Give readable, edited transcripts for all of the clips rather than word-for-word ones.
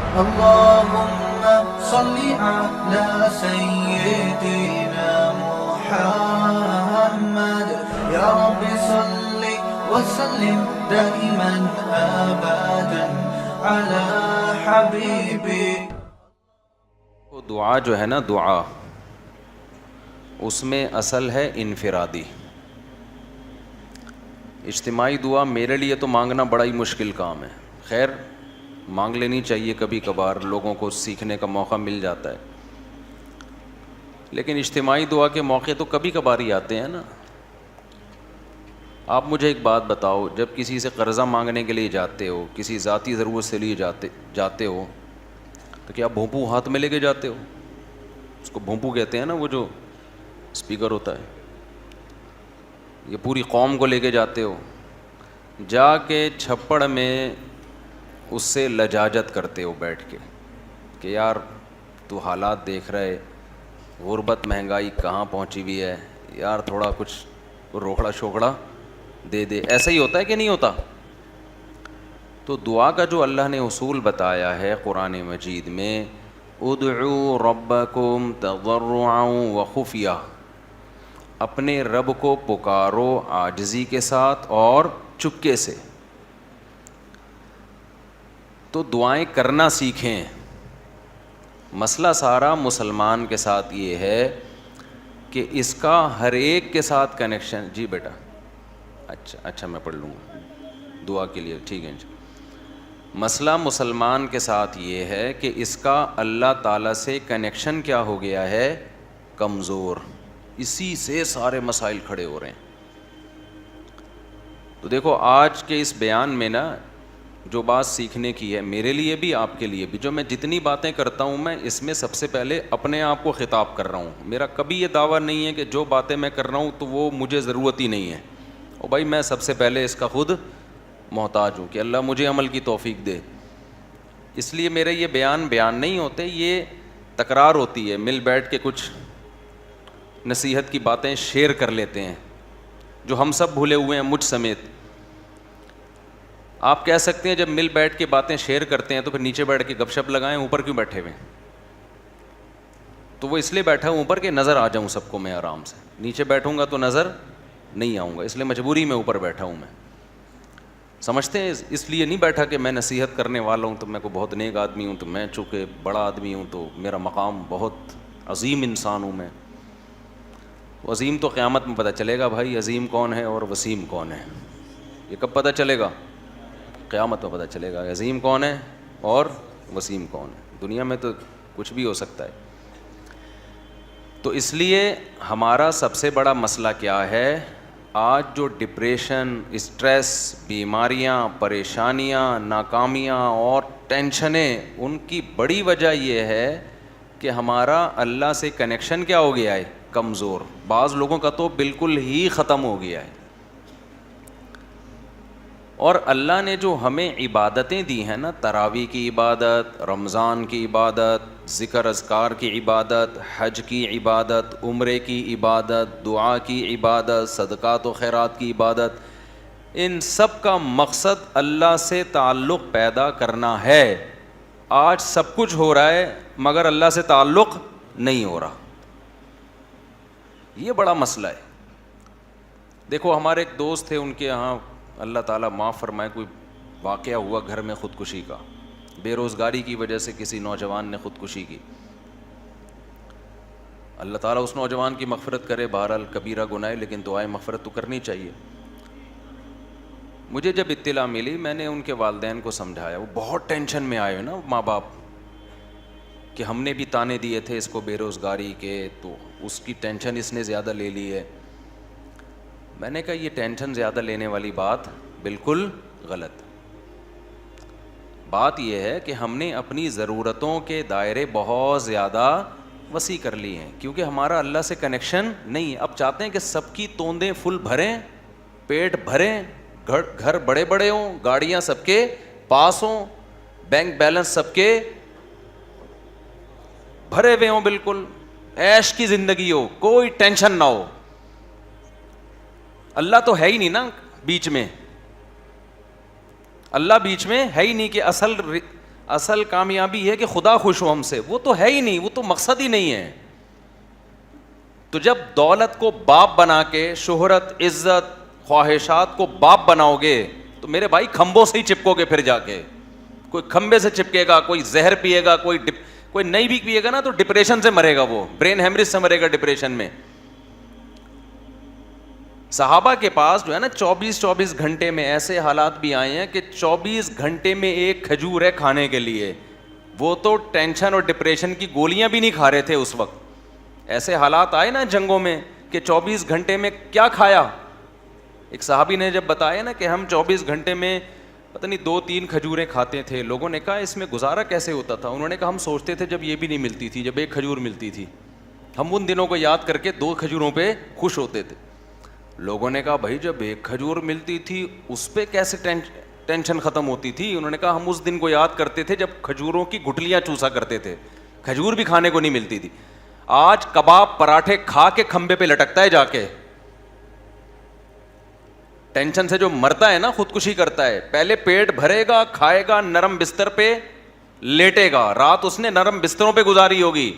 اللهم صل على سيدنا محمد يا رب صل وسلم دائما ابدا على حبيبك. وہ دعا جو ہے نا دعا، اس میں اصل ہے انفرادی. اجتماعی دعا میرے لیے تو مانگنا بڑا ہی مشکل کام ہے. خیر مانگ لینی چاہیے کبھی کبھار، لوگوں کو سیکھنے کا موقع مل جاتا ہے. لیکن اجتماعی دعا کے موقع تو کبھی کبھار ہی آتے ہیں نا. آپ مجھے ایک بات بتاؤ، جب کسی سے قرضہ مانگنے کے لیے جاتے ہو، کسی ذاتی ضرورت سے لیے جاتے ہو تو کیا بھونپو ہاتھ میں لے کے جاتے ہو؟ اس کو بھونپو کہتے ہیں نا، وہ جو اسپیکر ہوتا ہے. یہ پوری قوم کو لے کے جاتے ہو، جا کے چھپڑ میں اس سے لجاجت کرتے ہو بیٹھ کے کہ یار تو حالات دیکھ رہے، غربت مہنگائی کہاں پہنچی ہوئی ہے، یار تھوڑا کچھ روکڑا شوکڑا دے دے. ایسا ہی ہوتا ہے کہ نہیں ہوتا؟ تو دعا کا جو اللہ نے اصول بتایا ہے قرآن مجید میں، ادعوا ربکم تضرعا وخفیہ، اپنے رب کو پکارو عاجزی کے ساتھ اور چپکے سے. تو دعائیں کرنا سیکھیں. مسئلہ سارا مسلمان کے ساتھ یہ ہے کہ اس کا ہر ایک کے ساتھ کنیکشن. جی بیٹا اچھا میں پڑھ لوں گا دعا کے لیے، ٹھیک ہے. مسئلہ مسلمان کے ساتھ یہ ہے کہ اس کا اللہ تعالیٰ سے کنیکشن کیا ہو گیا ہے؟ کمزور. اسی سے سارے مسائل کھڑے ہو رہے ہیں. تو دیکھو آج کے اس بیان میں نا جو بات سیکھنے کی ہے، میرے لیے بھی آپ کے لیے بھی، جو میں جتنی باتیں کرتا ہوں میں اس میں سب سے پہلے اپنے آپ کو خطاب کر رہا ہوں. میرا کبھی یہ دعویٰ نہیں ہے کہ جو باتیں میں کر رہا ہوں تو وہ مجھے ضرورت ہی نہیں ہے. اور بھائی میں سب سے پہلے اس کا خود محتاج ہوں کہ اللہ مجھے عمل کی توفیق دے. اس لیے میرے یہ بیان نہیں ہوتے، یہ تکرار ہوتی ہے. مل بیٹھ کے کچھ نصیحت کی باتیں شیئر کر لیتے ہیں جو ہم سب بھولے ہوئے ہیں مجھ سمیت. آپ کہہ سکتے ہیں جب مل بیٹھ کے باتیں شیئر کرتے ہیں تو پھر نیچے بیٹھ کے گپ شپ لگائیں، اوپر کیوں بیٹھے ہوئے؟ تو وہ اس لیے بیٹھا ہوں اوپر کہ نظر آ جاؤں سب کو میں آرام سے. نیچے بیٹھوں گا تو نظر نہیں آؤں گا، اس لیے مجبوری میں اوپر بیٹھا ہوں. میں سمجھتے ہیں اس لیے نہیں بیٹھا کہ میں نصیحت کرنے والا ہوں تو میں کو بہت نیک آدمی ہوں، تو میں چونکہ بڑا آدمی ہوں تو میرا مقام بہت عظیم انسان ہوں میں. عظیم تو قیامت میں پتہ چلے گا بھائی، عظیم کون ہے اور وسیم کون ہے. یہ کب پتہ چلے گا؟ قیامت میں پتہ چلے گا عظیم کون ہے اور وسیم کون ہے. دنیا میں تو کچھ بھی ہو سکتا ہے. تو اس لیے ہمارا سب سے بڑا مسئلہ کیا ہے؟ آج جو ڈپریشن، اسٹریس، بیماریاں، پریشانیاں، ناکامیاں اور ٹینشنیں، ان کی بڑی وجہ یہ ہے کہ ہمارا اللہ سے کنیکشن کیا ہو گیا ہے؟ کمزور. بعض لوگوں کا تو بالکل ہی ختم ہو گیا ہے. اور اللہ نے جو ہمیں عبادتیں دی ہیں نا، تراویح کی عبادت، رمضان کی عبادت، ذکر اذکار کی عبادت، حج کی عبادت، عمرے کی عبادت، دعا کی عبادت، صدقات و خیرات کی عبادت، ان سب کا مقصد اللہ سے تعلق پیدا کرنا ہے. آج سب کچھ ہو رہا ہے مگر اللہ سے تعلق نہیں ہو رہا. یہ بڑا مسئلہ ہے. دیکھو ہمارے ایک دوست تھے، ان کے یہاں اللہ تعالیٰ معاف فرمائے کوئی واقعہ ہوا گھر میں خودکشی کا. بے روزگاری کی وجہ سے کسی نوجوان نے خودکشی کی. اللہ تعالیٰ اس نوجوان کی مغفرت کرے. بہرحال کبیرہ گناہ ہے لیکن دعائے مغفرت تو کرنی چاہیے. مجھے جب اطلاع ملی میں نے ان کے والدین کو سمجھایا. وہ بہت ٹینشن میں آئے نا ماں باپ کہ ہم نے بھی تانے دیے تھے اس کو بے روزگاری کے، تو اس کی ٹینشن اس نے زیادہ لے لی ہے. میں نے کہا یہ ٹینشن زیادہ لینے والی بات بالکل غلط. بات یہ ہے کہ ہم نے اپنی ضرورتوں کے دائرے بہت زیادہ وسیع کر لی ہیں کیونکہ ہمارا اللہ سے کنیکشن نہیں ہے. اب چاہتے ہیں کہ سب کی توندیں فل بھریں، پیٹ بھریں، گھر بڑے بڑے ہوں، گاڑیاں سب کے پاس ہوں، بینک بیلنس سب کے بھرے ہوئے ہوں، بالکل عیش کی زندگی ہو، کوئی ٹینشن نہ ہو. اللہ تو ہے ہی نہیں نا بیچ میں. اللہ بیچ میں ہے ہی نہیں کہ اصل کامیابی ہے کہ خدا خوش ہو ہم سے، وہ تو ہے ہی نہیں، وہ تو مقصد ہی نہیں ہے. تو جب دولت کو باپ بنا کے شہرت عزت خواہشات کو باپ بناؤ گے تو میرے بھائی کھمبوں سے ہی چپکو گے. پھر جا کے کوئی کھمبے سے چپکے گا، کوئی زہر پیے گا، کوئی نہیں بھی پیے گا نا تو ڈپریشن سے مرے گا، وہ برین ہیمریج سے مرے گا ڈپریشن میں. صحابہ کے پاس جو ہے نا 24 گھنٹے میں ایسے حالات بھی آئے ہیں کہ 24 گھنٹے میں ایک کھجور ہے کھانے کے لیے. وہ تو ٹینشن اور ڈپریشن کی گولیاں بھی نہیں کھا رہے تھے اس وقت. ایسے حالات آئے نا جنگوں میں کہ 24 گھنٹے میں کیا کھایا. ایک صحابی نے جب بتایا نا کہ ہم 24 گھنٹے میں پتہ نہیں 2-3 کھجوریں کھاتے تھے. لوگوں نے کہا اس میں گزارا کیسے ہوتا تھا؟ انہوں نے کہا ہم سوچتے تھے جب یہ بھی نہیں ملتی تھی، جب ایک کھجور ملتی تھی، ہم ان دنوں کو یاد کر کے 2 کھجوروں پہ خوش ہوتے تھے. لوگوں نے کہا بھائی جب ایک کھجور ملتی تھی اس پہ کیسے ٹینشن ختم ہوتی تھی؟ انہوں نے کہا ہم اس دن کو یاد کرتے تھے جب کھجوروں کی گٹلیاں چوسا کرتے تھے، کھجور بھی کھانے کو نہیں ملتی تھی. آج کباب پراٹھے کھا کے کھمبے پہ لٹکتا ہے جا کے. ٹینشن سے جو مرتا ہے نا خودکشی کرتا ہے. پہلے پیٹ بھرے گا، کھائے گا، نرم بستر پہ لیٹے گا، رات اس نے نرم بستروں پہ گزاری ہوگی.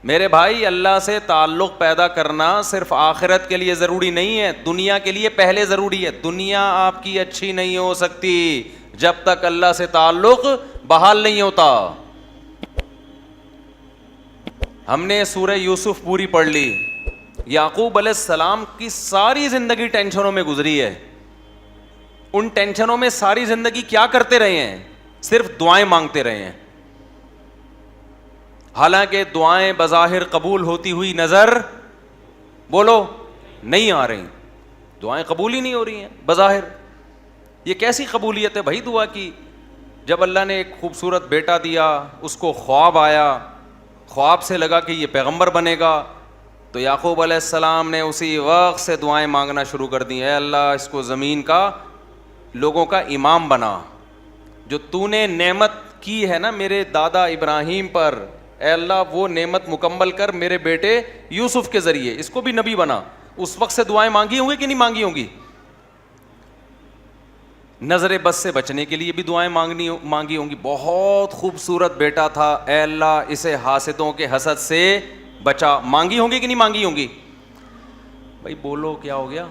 میرے بھائی اللہ سے تعلق پیدا کرنا صرف آخرت کے لیے ضروری نہیں ہے، دنیا کے لیے پہلے ضروری ہے. دنیا آپ کی اچھی نہیں ہو سکتی جب تک اللہ سے تعلق بحال نہیں ہوتا. ہم نے سورہ یوسف پوری پڑھ لی. یعقوب علیہ السلام کی ساری زندگی ٹینشنوں میں گزری ہے. ان ٹینشنوں میں ساری زندگی کیا کرتے رہے ہیں؟ صرف دعائیں مانگتے رہے ہیں. حالانکہ دعائیں بظاہر قبول ہوتی ہوئی نظر بولو نہیں آ رہی. دعائیں قبول ہی نہیں ہو رہی ہیں بظاہر. یہ کیسی قبولیت ہے بھائی دعا کی؟ جب اللہ نے ایک خوبصورت بیٹا دیا، اس کو خواب آیا، خواب سے لگا کہ یہ پیغمبر بنے گا، تو یعقوب علیہ السلام نے اسی وقت سے دعائیں مانگنا شروع کر دی. اے اللہ اس کو زمین کا لوگوں کا امام بنا. جو تو نے نعمت کی ہے نا میرے دادا ابراہیم پر، اے اللہ وہ نعمت مکمل کر میرے بیٹے یوسف کے ذریعے، اس کو بھی نبی بنا. اس وقت سے دعائیں مانگی ہوں گی کہ نہیں مانگی ہوں گی؟ نظر بد سے بچنے کے لیے بھی دعائیں مانگی ہوں گی. بہت خوبصورت بیٹا تھا، اے اللہ اسے حاسدوں کے حسد سے بچا. مانگی ہوں گی کہ نہیں مانگی ہوں گی؟ بھائی بولو کیا ہو گیا؟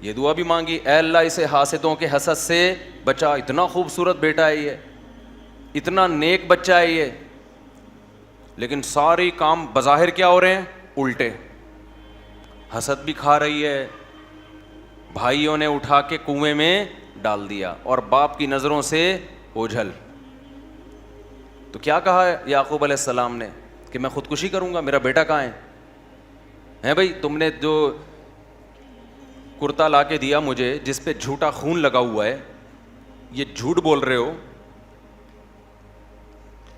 یہ دعا بھی مانگی، اے اللہ اسے حاسدوں کے حسد سے بچا. اتنا خوبصورت بیٹا ہے یہ، اتنا نیک بچہ ہے یہ، لیکن سارے کام بظاہر کیا ہو رہے ہیں؟ الٹے. حسد بھی کھا رہی ہے، بھائیوں نے اٹھا کے کنویں میں ڈال دیا، اور باپ کی نظروں سے اوجھل. تو کیا کہا یعقوب علیہ السلام نے کہ میں خودکشی کروں گا؟ میرا بیٹا کہاں ہے بھائی؟ تم نے جو کرتا لا کے دیا مجھے جس پہ جھوٹا خون لگا ہوا ہے، یہ جھوٹ بول رہے ہو،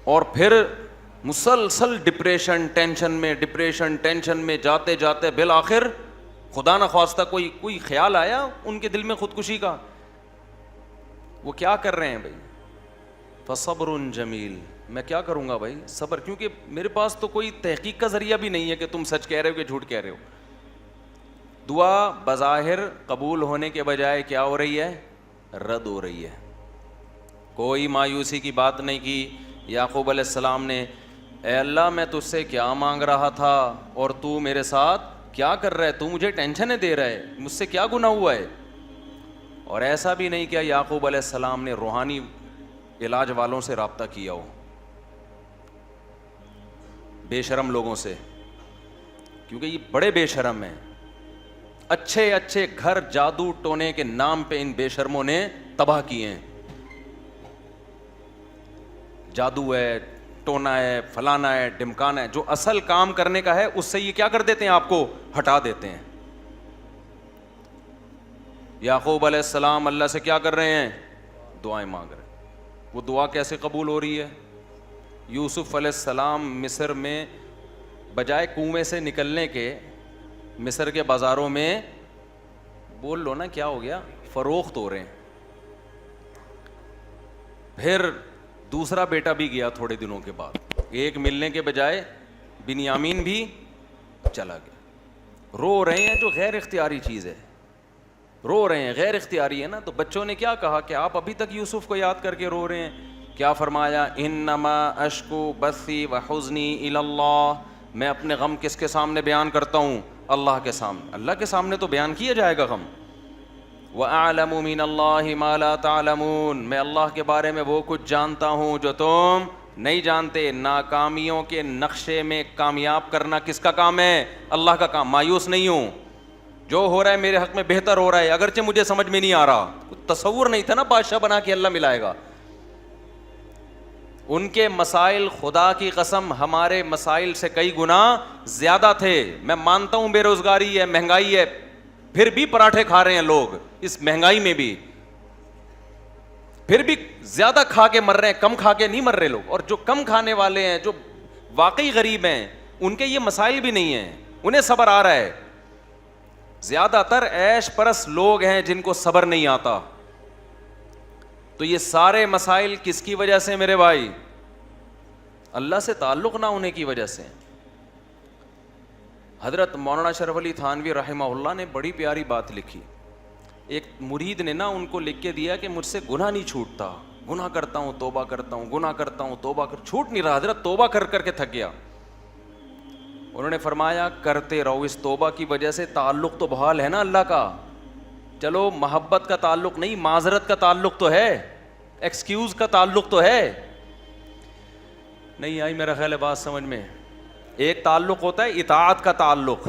اور پھر مسلسل ڈپریشن ٹینشن میں جاتے جاتے بالآخر خدا نہ خواستہ کوئی خیال آیا ان کے دل میں خودکشی کا. وہ کیا کر رہے ہیں بھائی؟ فصبر جمیل. میں کیا کروں گا بھائی؟ صبر، کیونکہ میرے پاس تو کوئی تحقیق کا ذریعہ بھی نہیں ہے کہ تم سچ کہہ رہے ہو کہ جھوٹ کہہ رہے ہو. دعا بظاہر قبول ہونے کے بجائے کیا ہو رہی ہے؟ رد ہو رہی ہے. کوئی مایوسی کی بات نہیں کی. یعقوب علیہ السلام نے، اے اللہ میں تجھ سے کیا مانگ رہا تھا اور تو میرے ساتھ کیا کر رہا ہے؟ تو مجھے ٹینشنیں دے رہا ہے، مجھ سے کیا گناہ ہوا ہے؟ اور ایسا بھی نہیں کیا یعقوب علیہ السلام نے روحانی علاج والوں سے رابطہ کیا ہو، بے شرم لوگوں سے، کیونکہ یہ بڑے بے شرم ہیں. اچھے اچھے گھر جادو ٹونے کے نام پہ ان بے شرموں نے تباہ کیے ہیں. جادو ہے، ٹونا ہے، فلانا ہے، ڈمکانا ہے. جو اصل کام کرنے کا ہے اس سے یہ کیا کر دیتے ہیں؟ آپ کو ہٹا دیتے ہیں. یعقوب علیہ السلام اللہ سے کیا کر رہے ہیں؟ دعائیں مانگ رہے ہیں. وہ دعا کیسے قبول ہو رہی ہے؟ یوسف علیہ السلام مصر میں بجائے کنویں سے نکلنے کے مصر کے بازاروں میں، بول لو نا کیا ہو گیا، فروخت ہو رہے ہیں. پھر دوسرا بیٹا بھی گیا تھوڑے دنوں کے بعد. ایک ملنے کے بجائے بنیامین بھی چلا گیا. رو رہے ہیں جو غیر اختیاری چیز ہے. رو رہے ہیں, غیر اختیاری ہے نا. تو بچوں نے کیا کہا کہ آپ ابھی تک یوسف کو یاد کر کے رو رہے ہیں. کیا فرمایا, انما اشکو بثی وحزنی الی اللہ, میں اپنے غم کس کے سامنے بیان کرتا ہوں؟ اللہ کے سامنے. اللہ کے سامنے تو بیان کیا جائے گا غم. وَأَعْلَمُ مِنَ اللَّهِ مَا لَا تَعْلَمُونَ, میں اللہ کے بارے میں وہ کچھ جانتا ہوں جو تم نہیں جانتے. ناکامیوں کے نقشے میں کامیاب کرنا کس کا کام ہے؟ اللہ کا کام. مایوس نہیں ہوں, جو ہو رہا ہے میرے حق میں بہتر ہو رہا ہے, اگرچہ مجھے سمجھ میں نہیں آ رہا. تصور نہیں تھا نا بادشاہ بنا کے اللہ ملائے گا. ان کے مسائل خدا کی قسم ہمارے مسائل سے کئی گنا زیادہ تھے. میں مانتا ہوں بے روزگاری ہے, مہنگائی ہے, پھر بھی پراٹھے کھا رہے ہیں لوگ اس مہنگائی میں بھی, پھر بھی زیادہ کھا کے مر رہے ہیں, کم کھا کے نہیں مر رہے لوگ. اور جو کم کھانے والے ہیں, جو واقعی غریب ہیں, ان کے یہ مسائل بھی نہیں ہیں, انہیں صبر آ رہا ہے. زیادہ تر عیش پرست لوگ ہیں جن کو صبر نہیں آتا. تو یہ سارے مسائل کس کی وجہ سے میرے بھائی؟ اللہ سے تعلق نہ ہونے کی وجہ سے. حضرت مولانا شرف علی تھانوی رحمہ اللہ نے بڑی پیاری بات لکھی. ایک مرید نے نا ان کو لکھ کے دیا کہ مجھ سے گناہ نہیں چھوٹتا, گناہ کرتا ہوں توبہ کرتا ہوں, گناہ کرتا ہوں توبہ چھوٹ نہیں رہا. حضرت توبہ کر کر کے تھک گیا. انہوں نے فرمایا کرتے رہو, اس توبہ کی وجہ سے تعلق تو بحال ہے نا اللہ کا. چلو محبت کا تعلق نہیں, معذرت کا تعلق تو ہے, ایکسکیوز کا تعلق تو ہے. نہیں آئی میرا خیال ہے بات سمجھ میں. ایک تعلق ہوتا ہے اطاعت کا تعلق,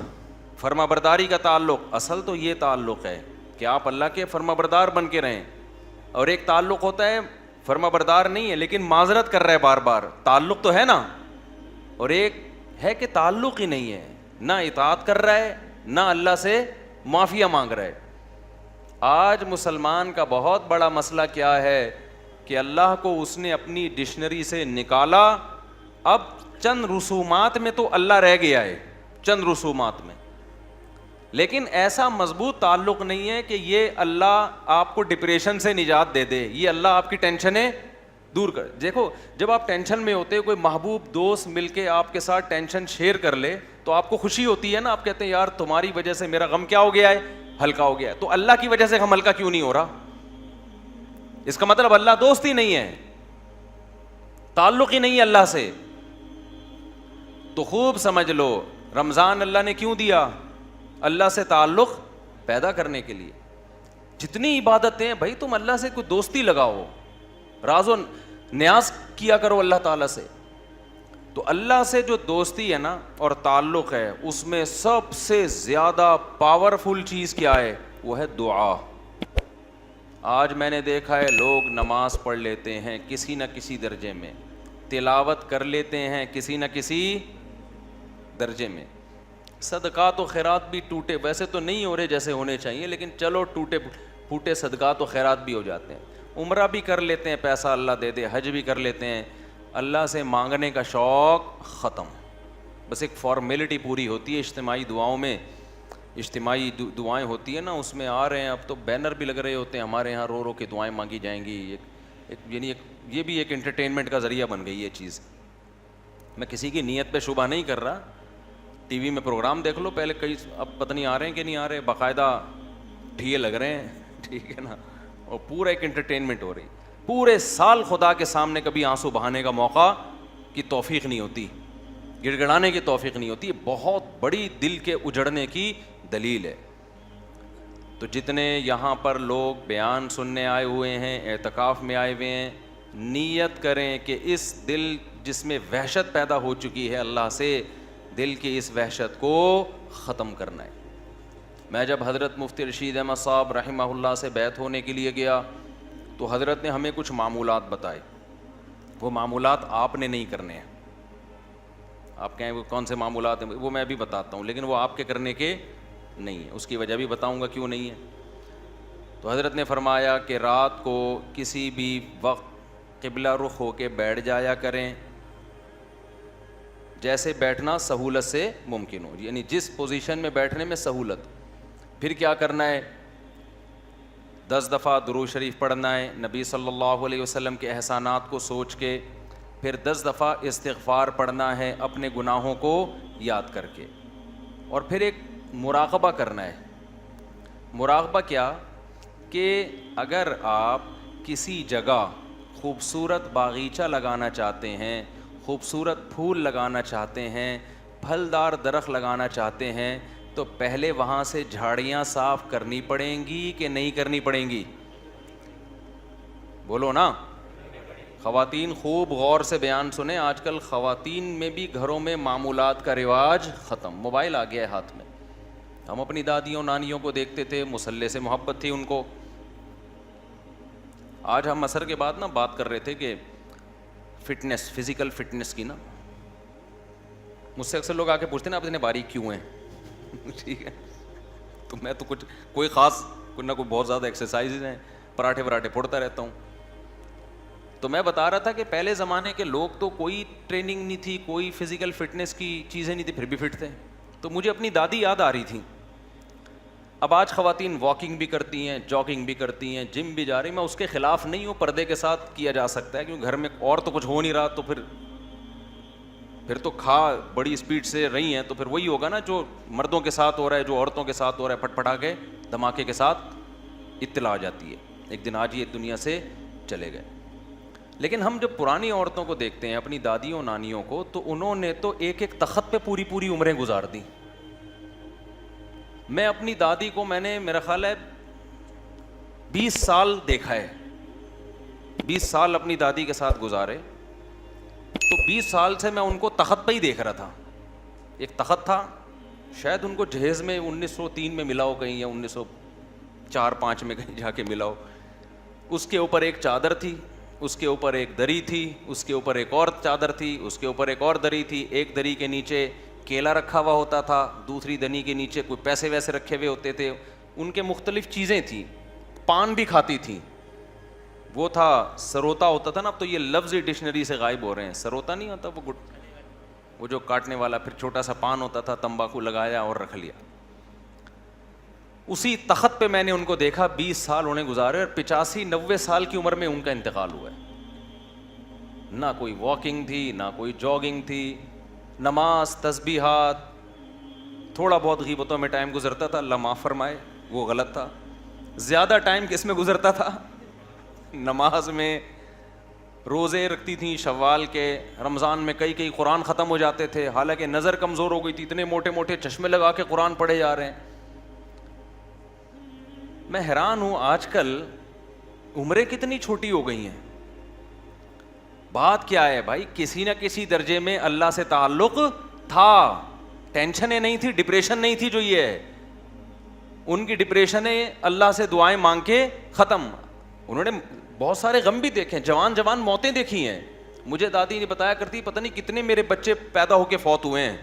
فرما برداری کا تعلق. اصل تو یہ تعلق ہے کہ آپ اللہ کے فرما بردار بن کے رہیں. اور ایک تعلق ہوتا ہے فرما بردار نہیں ہے لیکن معذرت کر رہا ہے بار بار, تعلق تو ہے نا. اور ایک ہے کہ تعلق ہی نہیں ہے, نہ اطاعت کر رہا ہے نہ اللہ سے معافیہ مانگ رہا ہے. آج مسلمان کا بہت بڑا مسئلہ کیا ہے کہ اللہ کو اس نے اپنی ڈکشنری سے نکالا, اب چند رسومات میں تو اللہ رہ گیا ہے, چند رسومات میں, لیکن ایسا مضبوط تعلق نہیں ہے کہ یہ اللہ آپ کو ڈپریشن سے نجات دے دے, یہ اللہ آپ کی ٹینشنیں دور کر. دیکھو جب آپ ٹینشن میں ہوتے, کوئی محبوب دوست مل کے آپ کے ساتھ ٹینشن شیئر کر لے تو آپ کو خوشی ہوتی ہے نا, آپ کہتے ہیں یار تمہاری وجہ سے میرا غم کیا ہو گیا ہے, ہلکا ہو گیا ہے. تو اللہ کی وجہ سے غم ہلکا کیوں نہیں ہو رہا؟ اس کا مطلب اللہ دوست ہی نہیں ہے, تعلق ہی نہیں ہے اللہ سے. تو خوب سمجھ لو, رمضان اللہ نے کیوں دیا؟ اللہ سے تعلق پیدا کرنے کے لیے. جتنی عبادتیں ہیں بھائی تم اللہ سے کوئی دوستی لگاؤ, راز و نیاز کیا کرو اللہ تعالیٰ سے. تو اللہ سے جو دوستی ہے نا اور تعلق ہے, اس میں سب سے زیادہ پاورفل چیز کیا ہے؟ وہ ہے دعا. آج میں نے دیکھا ہے لوگ نماز پڑھ لیتے ہیں کسی نہ کسی درجے میں, تلاوت کر لیتے ہیں کسی نہ کسی درجے میں, صدقات و خیرات بھی ٹوٹے, ویسے تو نہیں ہو رہے جیسے ہونے چاہیے, لیکن چلو ٹوٹے پھوٹے صدقات و خیرات بھی ہو جاتے ہیں. عمرہ بھی کر لیتے ہیں, پیسہ اللہ دے دے, حج بھی کر لیتے ہیں, اللہ سے مانگنے کا شوق ختم. بس ایک فارمیلٹی پوری ہوتی ہے اجتماعی دعاؤں میں, اجتماعی دعائیں ہوتی ہیں نا, اس میں آ رہے ہیں. اب تو بینر بھی لگ رہے ہوتے ہیں ہمارے یہاں, رو رو کے دعائیں مانگی جائیں گی. یعنی یہ بھی ایک انٹرٹینمنٹ کا ذریعہ بن گئی یہ چیز. میں کسی کی نیت پہ شبہ نہیں کر رہا, ٹی وی میں پروگرام دیکھ لو پہلے, کئی اب پتہ نہیں آ رہے ہیں کہ نہیں آ رہے, باقاعدہ ٹھیے لگ رہے ہیں, ٹھیک ہے نا, اور پورا ایک انٹرٹینمنٹ ہو رہی. پورے سال خدا کے سامنے کبھی آنسو بہانے کا موقع کی توفیق نہیں ہوتی, گڑ گڑانے کی توفیق نہیں ہوتی. بہت بڑی دل کے اجڑنے کی دلیل ہے. تو جتنے یہاں پر لوگ بیان سننے آئے ہوئے ہیں, اعتکاف میں آئے ہوئے ہیں, نیت کریں کہ اس دل جس میں وحشت پیدا ہو چکی ہے اللہ سے, دل کی اس وحشت کو ختم کرنا ہے. میں جب حضرت مفتی رشید احمد صاحب رحمہ اللہ سے بیعت ہونے کے لیے گیا تو حضرت نے ہمیں کچھ معمولات بتائے. وہ معمولات آپ نے نہیں کرنے ہیں. آپ کہیں وہ کون سے معمولات ہیں, وہ میں بھی بتاتا ہوں, لیکن وہ آپ کے کرنے کے نہیں ہیں. اس کی وجہ بھی بتاؤں گا کیوں نہیں ہے. تو حضرت نے فرمایا کہ رات کو کسی بھی وقت قبلہ رخ ہو کے بیٹھ جایا کریں, جیسے بیٹھنا سہولت سے ممکن ہو, یعنی جس پوزیشن میں بیٹھنے میں سہولت. پھر کیا کرنا ہے؟ 10 دفعہ درود شریف پڑھنا ہے نبی صلی اللہ علیہ وسلم کے احسانات کو سوچ کے. پھر 10 دفعہ استغفار پڑھنا ہے اپنے گناہوں کو یاد کر کے. اور پھر ایک مراقبہ کرنا ہے. مراقبہ کیا کہ اگر آپ کسی جگہ خوبصورت باغیچہ لگانا چاہتے ہیں, خوبصورت پھول لگانا چاہتے ہیں, پھلدار درخت لگانا چاہتے ہیں, تو پہلے وہاں سے جھاڑیاں صاف کرنی پڑیں گی کہ نہیں کرنی پڑیں گی؟ بولو نا. خواتین خوب غور سے بیان سنیں. آج کل خواتین میں بھی گھروں میں معمولات کا رواج ختم, موبائل آ گیا ہے ہاتھ میں. ہم اپنی دادیوں نانیوں کو دیکھتے تھے, مصلے سے محبت تھی ان کو. آج ہم عصر کے بعد نا بات کر رہے تھے کہ فٹنس, فزیکل فٹنس کی نا. مجھ سے اکثر لوگ آ کے پوچھتے ہیں نا آپ اتنے باریک کیوں ہیں. ٹھیک ہے, تو میں تو کچھ کوئی خاص کوئی نہ کوئی بہت زیادہ ایکسرسائز ہیں, پراٹھے وراٹھے پھوڑتا رہتا ہوں. تو میں بتا رہا تھا کہ پہلے زمانے کے لوگ تو کوئی ٹریننگ نہیں تھی, کوئی فزیکل فٹنس کی چیزیں نہیں تھی, پھر بھی فٹ تھے. تو مجھے اپنی دادی یاد آ رہی تھی. اب آج خواتین واکنگ بھی کرتی ہیں, جاگنگ بھی کرتی ہیں, جم بھی جا رہی ہیں. میں اس کے خلاف نہیں ہوں, پردے کے ساتھ کیا جا سکتا ہے, کیونکہ گھر میں اور تو کچھ ہو نہیں رہا, تو پھر تو کھا بڑی اسپیڈ سے رہی ہیں, تو پھر وہی ہوگا نا جو مردوں کے ساتھ ہو رہا ہے, جو عورتوں کے ساتھ ہو رہا ہے, پھٹ پھٹا کے دھماکے کے ساتھ اطلاع آ جاتی ہے. ایک دن آج یہ دنیا سے چلے گئے. لیکن ہم جب پرانی عورتوں کو دیکھتے ہیں, اپنی دادیوں نانیوں کو, تو انہوں نے تو ایک ایک تخت پہ پوری پوری عمریں گزار دیں. میں اپنی دادی کو میں نے میرا خیال ہے 20 سال دیکھا ہے, 20 سال اپنی دادی کے ساتھ گزارے. تو 20 سال سے میں ان کو تخت پہ ہی دیکھ رہا تھا. ایک تخت تھا, شاید ان کو جہیز میں 1903 میں ملا ہو کہیں, یا 1904-05 میں کہیں جا کے ملا ہو. اس کے اوپر ایک چادر تھی, اس کے اوپر ایک دری تھی, اس کے اوپر ایک اور چادر تھی, اس کے اوپر ایک اور دری تھی. ایک دری کے نیچے کیلا رکھا ہوا ہوتا تھا, دوسری دنی کے نیچے کوئی پیسے ویسے رکھے ہوئے ہوتے تھے. ان کے مختلف چیزیں تھیں. پان بھی کھاتی تھیں. وہ تھا سروتا ہوتا تھا نا, اب تو یہ لفظ ڈکشنری سے غائب ہو رہے ہیں. سروتا نہیں ہوتا وہ جو کاٹنے والا, پھر چھوٹا سا پان ہوتا تھا, تمباکو لگایا اور رکھ لیا. اسی تخت پہ میں نے ان کو دیکھا. 20 سال انہیں گزارے, اور 85-90 سال کی عمر میں ان کا انتقال ہوا ہے. نہ کوئی واکنگ تھی, نہ کوئی جاگنگ تھی, نماز, تسبیحات, تھوڑا بہت غیبتوں میں ٹائم گزرتا تھا, اللہ معاف فرمائے وہ غلط تھا. زیادہ ٹائم کس میں گزرتا تھا؟ نماز میں. روزے رکھتی تھیں شوال کے, رمضان میں کئی قرآن ختم ہو جاتے تھے, حالانکہ نظر کمزور ہو گئی تھی, اتنے موٹے موٹے چشمے لگا کے قرآن پڑھے جا رہے ہیں. میں حیران ہوں آج کل عمریں کتنی چھوٹی ہو گئی ہیں. بات کیا ہے بھائی؟ کسی نہ کسی درجے میں اللہ سے تعلق تھا, ٹینشنیں نہیں تھی, ڈپریشن نہیں تھی جو یہ ہے. ان کی ڈپریشنیں اللہ سے دعائیں مانگ کے ختم. انہوں نے بہت سارے غم بھی دیکھے, جوان موتیں دیکھی ہیں. مجھے دادی نے بتایا کرتی, پتہ نہیں کتنے میرے بچے پیدا ہو کے فوت ہوئے ہیں.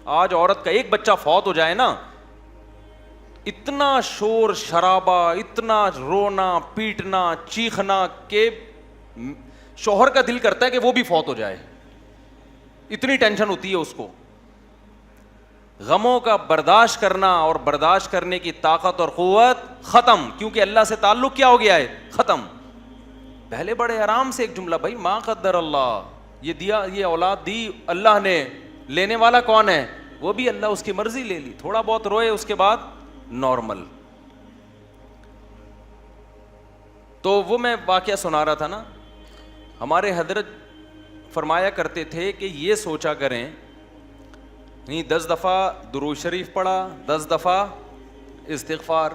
آج عورت کا ایک بچہ فوت ہو جائے نا, اتنا شور شرابہ, اتنا رونا پیٹنا چیخنا کہ شوہر کا دل کرتا ہے کہ وہ بھی فوت ہو جائے, اتنی ٹینشن ہوتی ہے اس کو. غموں کا برداشت کرنا اور برداشت کرنے کی طاقت اور قوت ختم, کیونکہ اللہ سے تعلق کیا ہو گیا ہے؟ ختم. پہلے بڑے آرام سے ایک جملہ, بھائی ما قدر اللہ, یہ دیا, یہ اولاد دی اللہ نے, لینے والا کون ہے؟ وہ بھی اللہ, اس کی مرضی لے لی. تھوڑا بہت روئے, اس کے بعد نارمل. تو وہ میں واقعہ سنا رہا تھا نا, ہمارے حضرت فرمایا کرتے تھے کہ یہ سوچا کریں, نہیں 10 دفعہ درود شریف پڑھا, 10 دفعہ استغفار,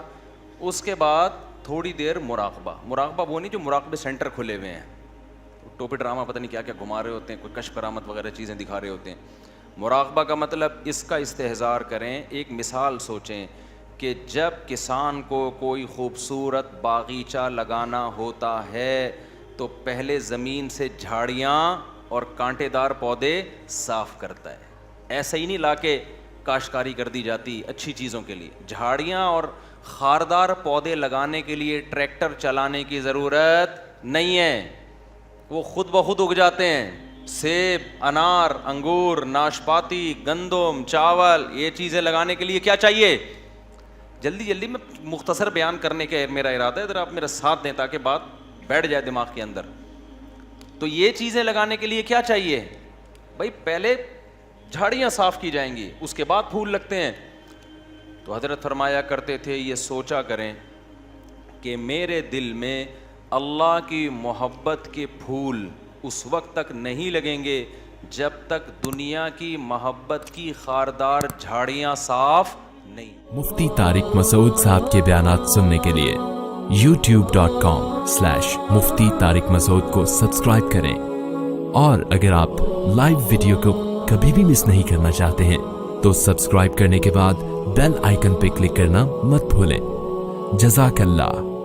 اس کے بعد تھوڑی دیر مراقبہ. مراقبہ وہ نہیں جو مراقبے سینٹر کھلے ہوئے ہیں, ٹوپی ڈرامہ پتہ نہیں کیا کیا گھما رہے ہوتے ہیں, کوئی کشف کرامت وغیرہ چیزیں دکھا رہے ہوتے ہیں. مراقبہ کا مطلب اس کا استحضار کریں. ایک مثال سوچیں کہ جب کسان کو کوئی خوبصورت باغیچہ لگانا ہوتا ہے تو پہلے زمین سے جھاڑیاں اور کانٹے دار پودے صاف کرتا ہے. ایسا ہی نہیں لا کے کاشتکاری کر دی جاتی اچھی چیزوں کے لیے. جھاڑیاں اور خاردار پودے لگانے کے لیے ٹریکٹر چلانے کی ضرورت نہیں ہے, وہ خود بخود اگ جاتے ہیں. سیب, انار, انگور, ناشپاتی, گندم, چاول, یہ چیزیں لگانے کے لیے کیا چاہیے؟ جلدی میں مختصر بیان کرنے کا میرا ارادہ ہے, ادھر آپ میرا ساتھ دیں تاکہ بات بیٹھ جائے دماغ کے اندر. تو یہ چیزیں لگانے کے لیے کیا چاہیے بھائی؟ پہلے جھاڑیاں صاف کی جائیں گی, اس کے بعد پھول لگتے ہیں. تو حضرت فرمایا کرتے تھے یہ سوچا کریں کہ میرے دل میں اللہ کی محبت کے پھول اس وقت تک نہیں لگیں گے جب تک دنیا کی محبت کی خاردار جھاڑیاں صاف نہیں. مفتی طارق مسعود صاحب کے بیانات سننے کے لیے youtube.com/مفتی طارق مسعود کو سبسکرائب کریں، اور اگر آپ لائیو ویڈیو کو کبھی بھی مس نہیں کرنا چاہتے ہیں تو سبسکرائب کرنے کے بعد بیل آئیکن پہ کلک کرنا مت بھولیں. جزاک اللہ.